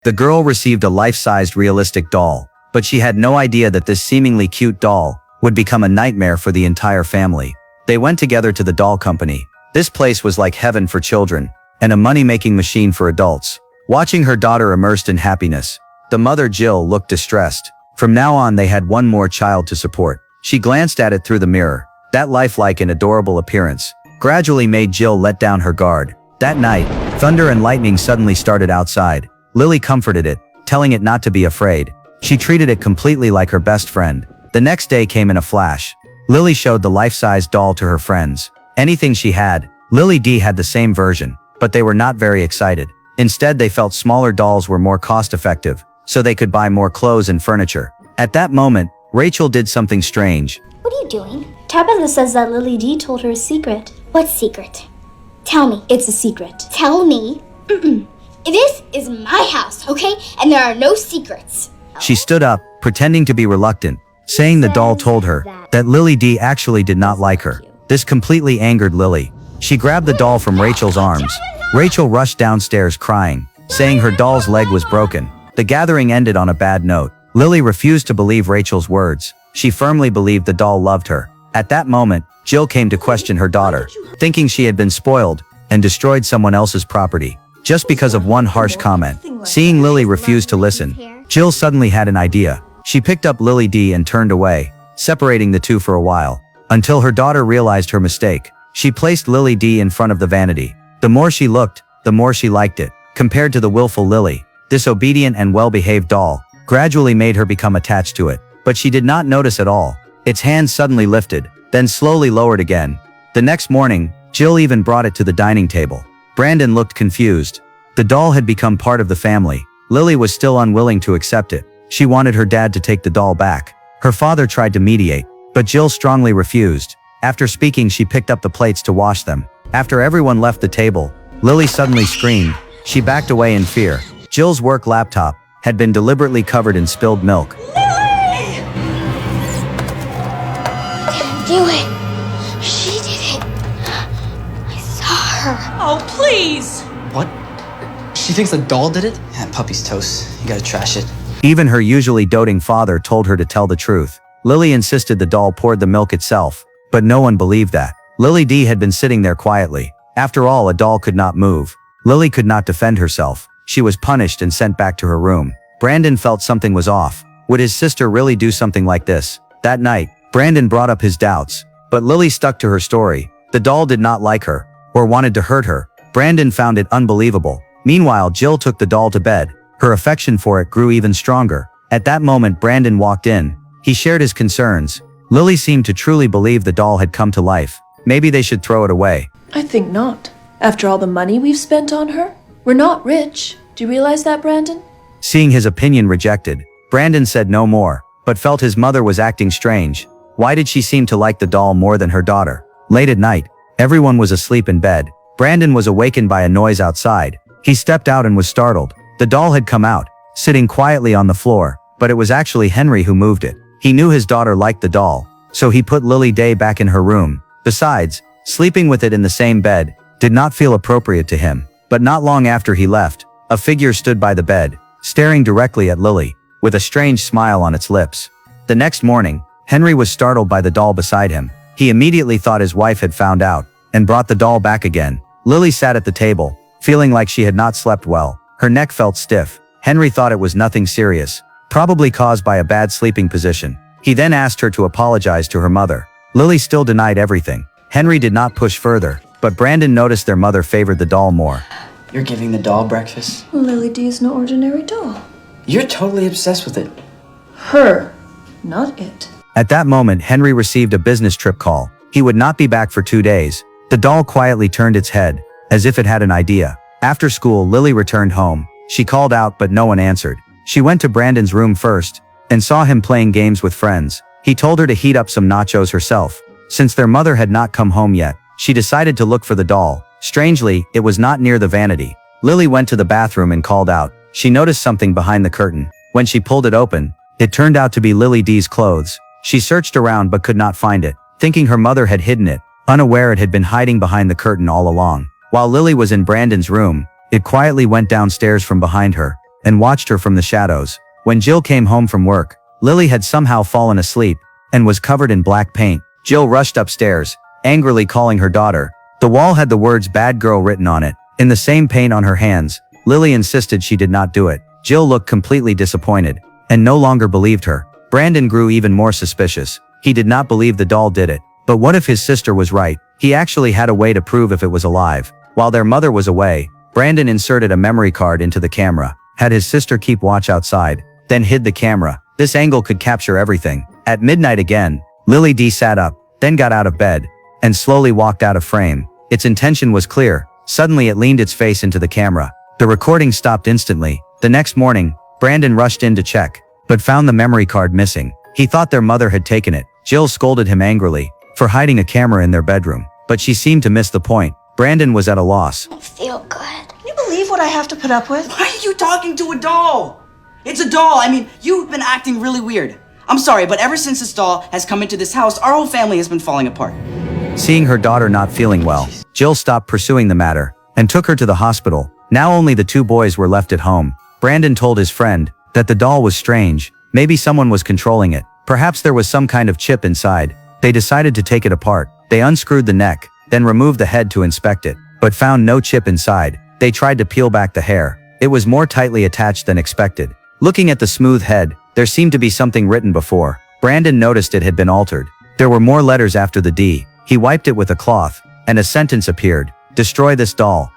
The girl received a life-sized realistic doll, but she had no idea that this seemingly cute doll would become a nightmare for the entire family. They went together to the doll company. This place was like heaven for children, and a money-making machine for adults. Watching her daughter immersed in happiness, the mother Jill looked distressed. From now on they had one more child to support. She glanced at it through the mirror. That lifelike and adorable appearance gradually made Jill let down her guard. That night, thunder and lightning suddenly started outside. Lily comforted it, telling it not to be afraid. She treated it completely like her best friend. The next day came in a flash. Lily showed the life-sized doll to her friends. Anything she had, Lily D had the same version, but they were not very excited. Instead, they felt smaller dolls were more cost-effective, so they could buy more clothes and furniture. At that moment, Rachel did something strange. What are you doing? Tabitha says that Lily D told her a secret. What secret? Tell me. It's a secret. Tell me. This is my house, okay? And there are no secrets. She stood up, pretending to be reluctant, saying the doll told her that Lily D actually did not like her. This completely angered Lily. She grabbed the doll from Rachel's arms. Rachel rushed downstairs crying, saying her doll's leg was broken. The gathering ended on a bad note. Lily refused to believe Rachel's words. She firmly believed the doll loved her. At that moment, Jill came to question her daughter, thinking she had been spoiled and destroyed someone else's property just because of one harsh comment. Seeing Lily refuse to listen, Jill suddenly had an idea. She picked up Lily D and turned away, separating the two for a while, until her daughter realized her mistake. She placed Lily D in front of the vanity. The more she looked, the more she liked it. Compared to the willful Lily, this obedient and well-behaved doll gradually made her become attached to it. But she did not notice at all. Its hands suddenly lifted, then slowly lowered again. The next morning, Jill even brought it to the dining table. Brandon looked confused. The doll had become part of the family. Lily was still unwilling to accept it. She wanted her dad to take the doll back. Her father tried to mediate, but Jill strongly refused. After speaking, she picked up the plates to wash them. After everyone left the table, Lily suddenly screamed. She backed away in fear. Jill's work laptop had been deliberately covered in spilled milk. Lily! Didn't do it. She did it. I saw her. Oh, please! What? She thinks the doll did it? Yeah, puppy's toast. You gotta trash it. Even her usually doting father told her to tell the truth. Lily insisted the doll poured the milk itself, but no one believed that. Lily D had been sitting there quietly. After all, a doll could not move. Lily could not defend herself. She was punished and sent back to her room. Brandon felt something was off. Would his sister really do something like this? That night, Brandon brought up his doubts, but Lily stuck to her story. The doll did not like her, or wanted to hurt her. Brandon found it unbelievable. Meanwhile, Jill took the doll to bed. Her affection for it grew even stronger. At that moment, Brandon walked in. He shared his concerns. Lily seemed to truly believe the doll had come to life. Maybe they should throw it away. I think not. After all the money we've spent on her, we're not rich. Do you realize that, Brandon? Seeing his opinion rejected, Brandon said no more, but felt his mother was acting strange. Why did she seem to like the doll more than her daughter? Late at night, everyone was asleep in bed. Brandon was awakened by a noise outside. He stepped out and was startled. The doll had come out, sitting quietly on the floor, but it was actually Henry who moved it. He knew his daughter liked the doll, so he put Lily Day back in her room. Besides, sleeping with it in the same bed did not feel appropriate to him. But not long after he left, a figure stood by the bed, staring directly at Lily, with a strange smile on its lips. The next morning, Henry was startled by the doll beside him. He immediately thought his wife had found out, and brought the doll back again. Lily sat at the table, feeling like she had not slept well. Her neck felt stiff. Henry thought it was nothing serious, probably caused by a bad sleeping position. He then asked her to apologize to her mother. Lily still denied everything. Henry did not push further, but Brandon noticed their mother favored the doll more. You're giving the doll breakfast? Lily D is no ordinary doll. You're totally obsessed with it. Her, not it. At that moment, Henry received a business trip call. He would not be back for 2 days. The doll quietly turned its head, as if it had an idea. After school, Lily returned home. She called out, but no one answered. She went to Brandon's room first, and saw him playing games with friends. He told her to heat up some nachos herself. Since their mother had not come home yet, she decided to look for the doll. Strangely, it was not near the vanity. Lily went to the bathroom and called out. She noticed something behind the curtain. When she pulled it open, it turned out to be Lily D's clothes. She searched around but could not find it, thinking her mother had hidden it, unaware it had been hiding behind the curtain all along. While Lily was in Brandon's room, it quietly went downstairs from behind her. and watched her from the shadows. When Jill came home from work, Lily had somehow fallen asleep and was covered in black paint. Jill rushed upstairs, angrily calling her daughter. The wall had the words "bad girl" written on it, in the same paint on her hands. Lily insisted she did not do it. Jill looked completely disappointed and no longer believed her. Brandon grew even more suspicious. He did not believe the doll did it. But what if his sister was right? He actually had a way to prove if it was alive. While their mother was away, Brandon inserted a memory card into the camera, had his sister keep watch outside, then hid the camera. This angle could capture everything. At midnight again, Lily D sat up, then got out of bed, and slowly walked out of frame. Its intention was clear. Suddenly it leaned its face into the camera. The recording stopped instantly. The next morning, Brandon rushed in to check, but found the memory card missing. He thought their mother had taken it. Jill scolded him angrily for hiding a camera in their bedroom, but she seemed to miss the point. Brandon was at a loss. I feel good. Can you believe what I have to put up with? Why are you talking to a doll? It's a doll. I mean, you've been acting really weird. I'm sorry, but ever since this doll has come into this house, our whole family has been falling apart. Seeing her daughter not feeling well, Jill stopped pursuing the matter and took her to the hospital. Now only the two boys were left at home. Brandon told his friend that the doll was strange. Maybe someone was controlling it. Perhaps there was some kind of chip inside. They decided to take it apart. They unscrewed the neck, then removed the head to inspect it, but found no chip inside. They tried to peel back the hair. It was more tightly attached than expected. Looking at the smooth head, there seemed to be something written before. Brandon noticed it had been altered. There were more letters after the D. He wiped it with a cloth, and a sentence appeared. Destroy this doll.